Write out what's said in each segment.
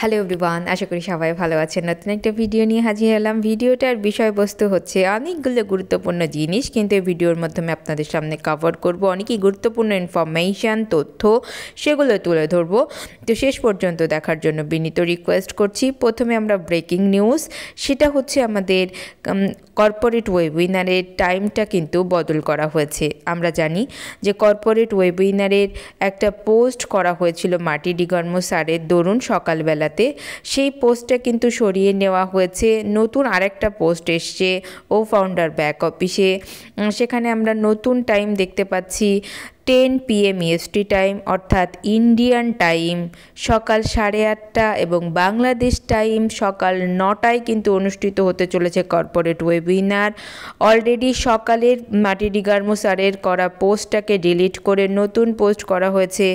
Hello everyone, আশা করি সবাই ভালো আছেন। নতুন একটা ভিডিও নিয়ে হাজির হলাম। ভিডিওটার বিষয়বস্তু হচ্ছে অনেকগুলো গুরুত্বপূর্ণ জিনিস, কিন্তু এই ভিডিওর মাধ্যমে আপনাদের সামনে কভার করব অনেকই গুরুত্বপূর্ণ ইনফরমেশান, তথ্য, সেগুলো তুলে ধরবো। তো শেষ পর্যন্ত দেখার জন্য বিনীত রিকোয়েস্ট করছি। প্রথমে আমরা ব্রেকিং নিউজ, সেটা হচ্ছে আমাদের কর্পোরেট ওয়েবিনারের টাইমটা কিন্তু বদল করা হয়েছে। আমরা জানি যে কর্পোরেট ওয়েবিনারের একটা পোস্ট করা হয়েছিল মাটি ডিগর্ম স্যারের দরুন সকালবেলাতে, সেই পোস্টটা কিন্তু সরিয়ে নেওয়া হয়েছে। নতুন আরেকটা পোস্ট এসছে ও ফাউন্ডার ব্যাক অফিসে, সেখানে আমরা নতুন টাইম দেখতে পাচ্ছি 10 PM EST টাইম, অর্থাৎ ইন্ডিয়ান টাইম সকাল 8:30 এবং বাংলাদেশ টাইম সকাল 9টায় কিন্তু অনুষ্ঠিত হতে চলেছে কর্পোরেট ওয়েবিনার। অলরেডি সকালের মাটি ডিগর্ম স্যারের করা পোস্টটাকে ডিলিট করে নতুন পোস্ট করা হয়েছে,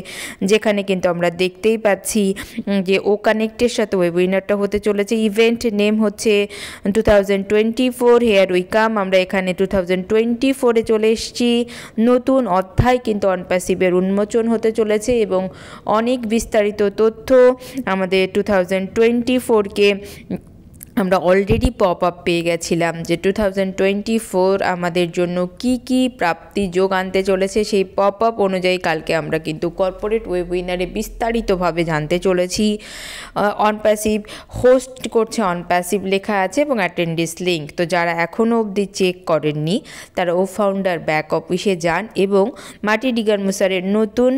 যেখানে কিন্তু আমরা দেখতেই পাচ্ছি যে ও কানেক্টের সাথে ওয়েবিনারটা হতে চলেছে। ইভেন্ট নেম হচ্ছে 2024 হেয়ার উই কাম। আমরা এখানে 2024-এ চলে এসেছি। নতুন অধ্যায় কিন্তু অনপ্যাসিভের উন্মোচন হতে চলেছে এবং অনেক বিস্তারিত তথ্য আমাদের 2024-কে আমরা অলরেডি পপ আপ পেয়ে গেছিলাম যে 2024 আমাদের জন্য কি কি প্রাপ্তি যোগ আনতে চলেছে। সেই পপ আপ অনুযায়ী কালকে আমরা কিন্তু কর্পোরেট ওয়েবিনারে বিস্তারিতভাবে জানতে চলেছি। অনপ্যাসিভ হোস্ট করছে, অনপ্যাসিভ লেখা আছে এবং অ্যাটেন্ডেন্স লিঙ্ক। তো যারা এখনও অবধি চেক করেননি তারা ও ফাউন্ডার ব্যাক অফিসে যান এবং মাটি ডিগর্ম স্যারের নতুন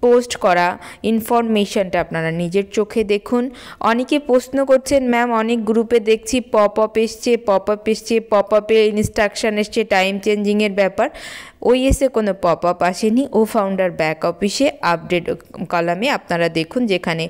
পোস্ট করা ইনফরমেশনটা আপনারা নিজের চোখে দেখুন। অনেকে প্রশ্ন করছেন, ম্যাম অনেক গ্রুপে দেখছি পপ আপ এসছে, পপ আপে ইনস্ট্রাকশান এসছে টাইম চেঞ্জিংয়ের ব্যাপার। ওইএসে কোনো পপ আপ আসেনি। ও ফাউন্ডার ব্যাক অফিসে আপডেট কলামে আপনারা দেখুন, যেখানে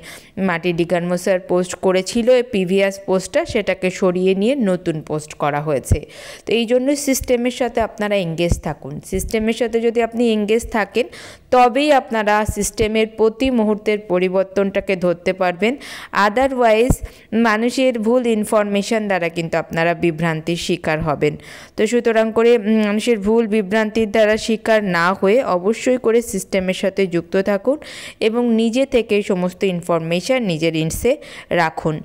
মাটি ডিগর্ম স্যার পোস্ট করেছিল প্রিভিয়াস পোস্টটা, সেটাকে সরিয়ে নিয়ে নতুন পোস্ট করা হয়েছে। তো এই জন্য সিস্টেমের সাথে আপনারা এঙ্গেজ থাকুন। সিস্টেমের সাথে যদি আপনি এঙ্গেজ থাকেন তবেই আপনারা সিস্টেমের প্রতি মুহূর্তের পরিবর্তনটাকে ধরতে পারবেন। আদারওয়াইজ মানুষের ভুল ইনফরমেশন দ্বারা কিন্তু আপনারা বিভ্রান্তির শিকার হবেন। তো সুতরাং করে মানুষের ভুল বিভ্রান্তির দ্বারা শিকার না হয়ে অবশ্যই করে সিস্টেমের সাথে যুক্ত থাকুন এবং নিজে থেকে সমস্ত ইনফরমেশান নিজের ইনসে রাখুন।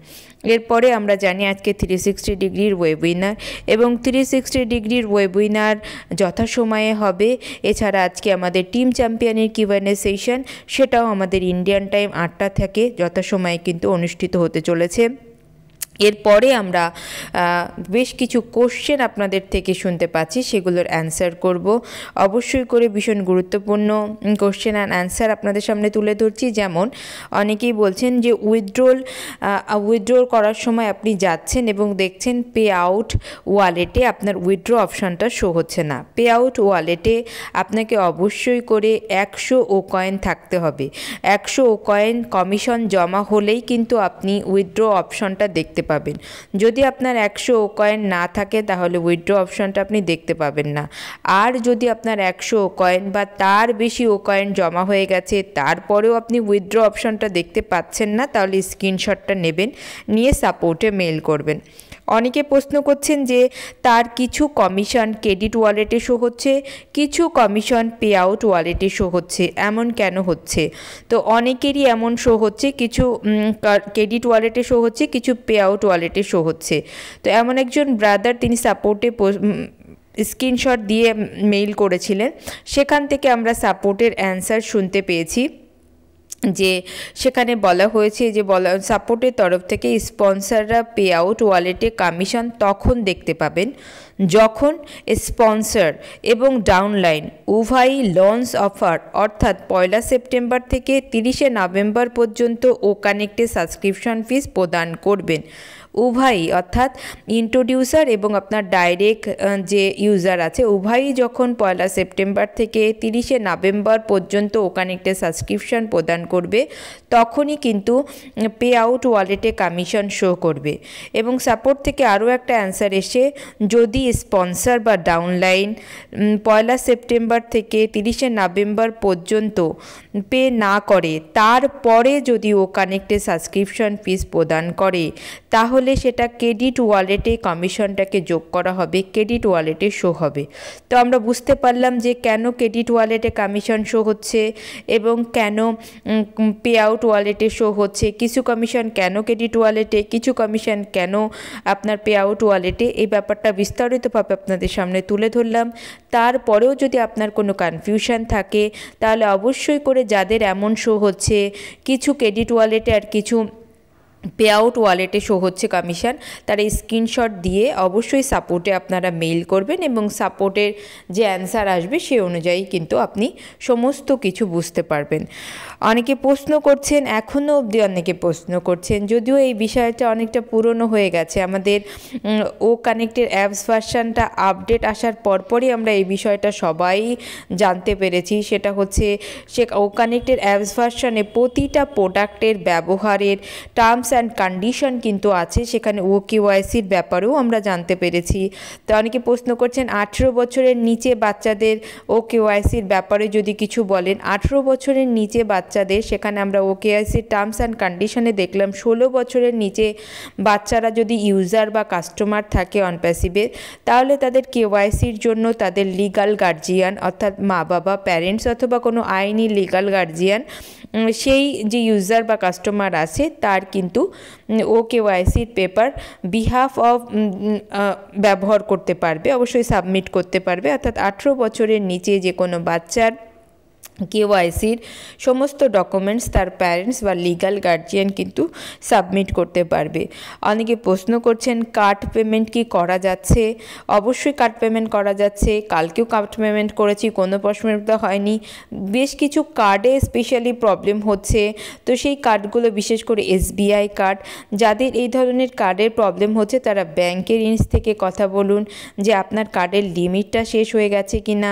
এরপরে আমরা জানি আজকে 360 ডিগ্রির ওয়েবিনার এবং 360 ডিগ্রির ওয়েবিনার যথাসময়ে হবে। এছাড়া আজকে আমাদের টিম চ্যাম্পিয়নের কিউএনএ সেশন, সেটাও আমাদের ইন্ডিয়ান টাইম 8টা থেকে যথাসময়ে কিন্তু অনুষ্ঠিত হতে চলেছে। এরপরে আমরা বেশ কিছু কোশ্চেন আপনাদের থেকে শুনতে পাচ্ছি, সেগুলোর অ্যান্সার করব। অবশ্যই করে ভীষণ গুরুত্বপূর্ণ কোশ্চেন অ্যান্ড অ্যান্সার আপনাদের সামনে তুলে ধরছি। যেমন অনেকেই বলছেন যে উইথড্রল করার সময় আপনি যাচ্ছেন এবং দেখছেন পে আউট ওয়ালেটে আপনার উইথড্র অপশানটা শো হচ্ছে না। পে আউট ওয়ালেটে আপনাকে অবশ্যই করে 100 ও কয়েন থাকতে হবে। 100 ও কয়েন কমিশন জমা হলেই কিন্তু আপনি উইথড্র অপশানটা দেখতে পাবেন। যদি আপনার 100 ও কয়েন না থাকে তাহলে উইথড্র অপশানটা আপনি দেখতে পাবেন না। আর যদি আপনার 100 ও কয়েন বা তার বেশি ও কয়েন জমা হয়ে গেছে তারপরেও আপনি উইথড্র অপশানটা দেখতে পাচ্ছেন না, তাহলে স্ক্রিনশটটা নেবেন, নিয়ে সাপোর্টে মেল করবেন। অনেকে প্রশ্ন করছেন যে তার কিছু কমিশন ক্রেডিট ওয়ালেটে শো হচ্ছে, কিছু কমিশন পে আউট ওয়ালেটে শো হচ্ছে, এমন কেন হচ্ছে? তো অনেকেরই এমন শো হচ্ছে, কিছু ক্রেডিট ওয়ালেটে শো হচ্ছে, কিছু পে আউট ওয়ালেটে শো হচ্ছে। তো এমন একজন ব্রাদার তিনি সাপোর্টে স্ক্রিনশট দিয়ে মেইল করেছিলেন, সেখান থেকে আমরা সাপোর্টের অ্যান্সার শুনতে পেয়েছি যে সেখানে বলা হয়েছে যে সাপোর্টের তরফ থেকে স্পন্সররা পে আউট ওয়ালেটে কমিশন তখন দেখতে পাবেন যখন স্পন্সর এবং ডাউনলাইন উভয়ই লঞ্চ অফার, অর্থাৎ 1 সেপ্টেম্বর থেকে 30 নভেম্বর পর্যন্ত ও কানেক্টে সাবস্ক্রিপশন ফিস প্রদান করবেন। উভয়ই, অর্থাৎ ইন্ট্রোডিউসার এবং আপনার ডাইরেক্ট যে ইউজার আছে, উভয়ই যখন 1 সেপ্টেম্বর থেকে 30 নভেম্বর পর্যন্ত ও কানেক্টে সাবস্ক্রিপশন প্রদান করবে তখনই কিন্তু পে আউট ওয়ালেটে কমিশন শো করবে। এবং সাপোর্ট থেকে আরও একটা অ্যান্সার এসে, যদি স্পন্সর বা ডাউনলাইন 1 সেপ্টেম্বর থেকে 30 নভেম্বর পর্যন্ত পে না করে তারপরে যদি ও কানেক্টে সাবস্ক্রিপশন ফিস প্রদান করে তাহলে হলে সেটা ক্রেডিট ওয়ালেটে কমিশনটাকে যোগ করা হবে, ক্রেডিট ওয়ালেটে শো হবে। তো আমরা বুঝতে পারলাম যে কেন ক্রেডিট ওয়ালেটে কমিশন শো হচ্ছে এবং কেন পে আউট ওয়ালেটে শো হচ্ছে, কিছু কমিশন কেন ক্রেডিট ওয়ালেটে, কিছু কমিশন কেন আপনার পে আউট ওয়ালেটে, এই ব্যাপারটা বিস্তারিতভাবে আপনাদের সামনে তুলে ধরলাম। তারপরেও যদি আপনার কোনো কনফিউশন থাকে তাহলে অবশ্যই করে যাদের এমন শো হচ্ছে কিছু ক্রেডিট ওয়ালেটে আর কিছু পে আউট ওয়ালেটে শো হচ্ছে কমিশন, তারা স্ক্রিনশট দিয়ে অবশ্যই সাপোর্টে আপনারা মেইল করবেন এবং সাপোর্টের যে অ্যান্সার আসবে সে অনুযায়ী কিন্তু আপনি সমস্ত কিছু বুঝতে পারবেন। অনেকে প্রশ্ন করছেন, এখনও অবধি অনেকে প্রশ্ন করছেন, যদিও এই বিষয়টা অনেকটা পুরনো হয়ে গেছে, আমাদের ও কানেক্টের অ্যাপস ভার্সানটা আপডেট আসার পরপরই আমরা এই বিষয়টা সবাই জানতে পেরেছি। সেটা হচ্ছে সে ও কানেক্টের অ্যাপস ভার্সানে প্রতিটা প্রোডাক্টের ব্যবহারের টার্মস অ্যান্ড কন্ডিশন কিন্তু আছে, সেখানে OKYCর ব্যাপারেও আমরা জানতে পেরেছি। তো অনেকে প্রশ্ন করছেন 18 বছরের নিচে বাচ্চাদের OKYCর ব্যাপারে যদি কিছু বলেন। 18 বছরের নিচে বাচ্চাদের সেখানে আমরা OKYCর টার্মস অ্যান্ড কন্ডিশনে দেখলাম 16 বছরের নিচে বাচ্চারা যদি ইউজার বা কাস্টমার থাকে অনপ্যাসিভে, তাহলে তাদের KYCর জন্য তাদের লিগাল গার্জিয়ান অর্থাৎ মা বাবা, প্যারেন্টস অথবা কোনো আইনি লিগাল গার্জিয়ান সেই যে ইউজার বা কাস্টমার আছে তার কিন্তু OKYCর পেপার বিহাফ অফ ব্যবহার করতে পারবে, অবশ্যই সাবমিট করতে পারবে। অর্থাৎ 18 বছরের নিচে যে কোনো বাচ্চার KYCর সমস্ত ডকুমেন্টস তার প্যারেন্টস বা লিগাল গার্জিয়ান কিন্তু সাবমিট করতে পারবে। অনেকে প্রশ্ন করছেন কার্ড পেমেন্ট কি করা যাচ্ছে? অবশ্যই কার্ড পেমেন্ট করা যাচ্ছে, কালকেও কার্ড পেমেন্ট করেছি, কোনো প্রশ্নবিদ্ধ হয়নি। বেশ কিছু কার্ডে স্পেশালি প্রবলেম হচ্ছে, তো সেই কার্ডগুলো বিশেষ করে SBI কার্ড, যাদের এই ধরনের কার্ডের প্রবলেম হচ্ছে তারা ব্যাংকের ইন্স থেকে কথা বলুন যে আপনার কার্ডের লিমিটটা শেষ হয়ে গেছে কিনা,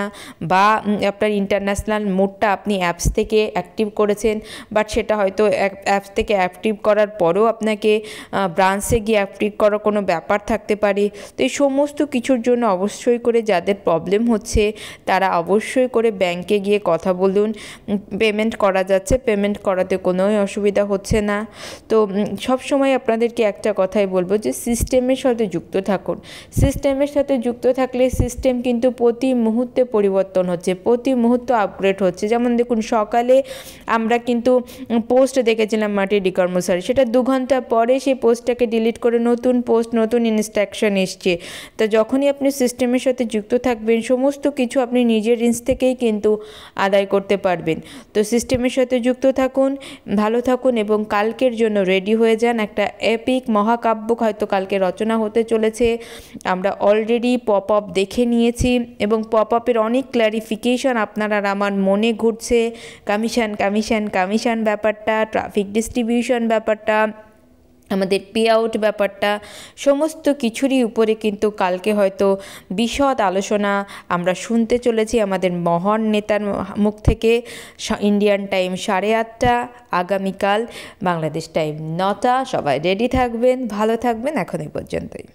বা আপনার ইন্টারন্যাশনাল মোড আপনি অ্যাপস থেকে অ্যাক্টিভ করেছেন বাট সেটা হয়তো অ্যাপস থেকে অ্যাক্টিভ করার পরেও আপনাকে ব্রাঞ্চে গিয়ে অ্যাক্টিভ করার কোনো ব্যাপার থাকতে পারে। তো এই সমস্ত কিছুর জন্য অবশ্যই করে যাদের প্রবলেম হচ্ছে তারা অবশ্যই করে ব্যাংকে গিয়ে কথা বলুন। পেমেন্ট করা যাচ্ছে, পেমেন্ট করাতে কোনোই অসুবিধা হচ্ছে না। তো সবসময় আপনাদেরকে একটা কথাই বলবো যে সিস্টেমের সাথে যুক্ত থাকুন। সিস্টেমের সাথে যুক্ত থাকলে সিস্টেম কিন্তু প্রতি মুহূর্তে পরিবর্তন হচ্ছে, প্রতি মুহূর্তে আপগ্রেড হচ্ছে। যেমন দেখুন সকালে আমরা কিন্তু পোস্ট দেখেছিলাম মাটির ডিকর্মচারী, সেটা 2 ঘন্টা পরে সেই পোস্টটাকে ডিলিট করে নতুন পোস্ট, নতুন ইনস্ট্রাকশন এসছে। তো যখনই আপনি সিস্টেমের সাথে যুক্ত থাকবেন সমস্ত কিছু আপনি নিজের ইন্স থেকেই কিন্তু আদায় করতে পারবেন। তো সিস্টেমের সাথে যুক্ত থাকুন, ভালো থাকুন এবং কালকের জন্য রেডি হয়ে যান। একটা এপিক মহাকাব্য হয়তো কালকে রচনা হতে চলেছে। আমরা অলরেডি পপ আপ দেখে নিয়েছি এবং পপ আপের অনেক ক্ল্যারিফিকেশন আপনার আর আমার মনে ঘুরছে। কমিশন কমিশন কমিশন ব্যাপারটা, ট্রাফিক ডিস্ট্রিবিউশন ব্যাপারটা, আমাদের পে আউট ব্যাপারটা, সমস্ত কিছুরই উপরে কিন্তু কালকে হয়তো বিশদ আলোচনা আমরা শুনতে চলেছি আমাদের মহান নেতার মুখ থেকে। ইন্ডিয়ান টাইম 8:30, আগামীকাল বাংলাদেশ টাইম 9টা। সবাই রেডি থাকবেন, ভালো থাকবেন। এখন এই পর্যন্তই।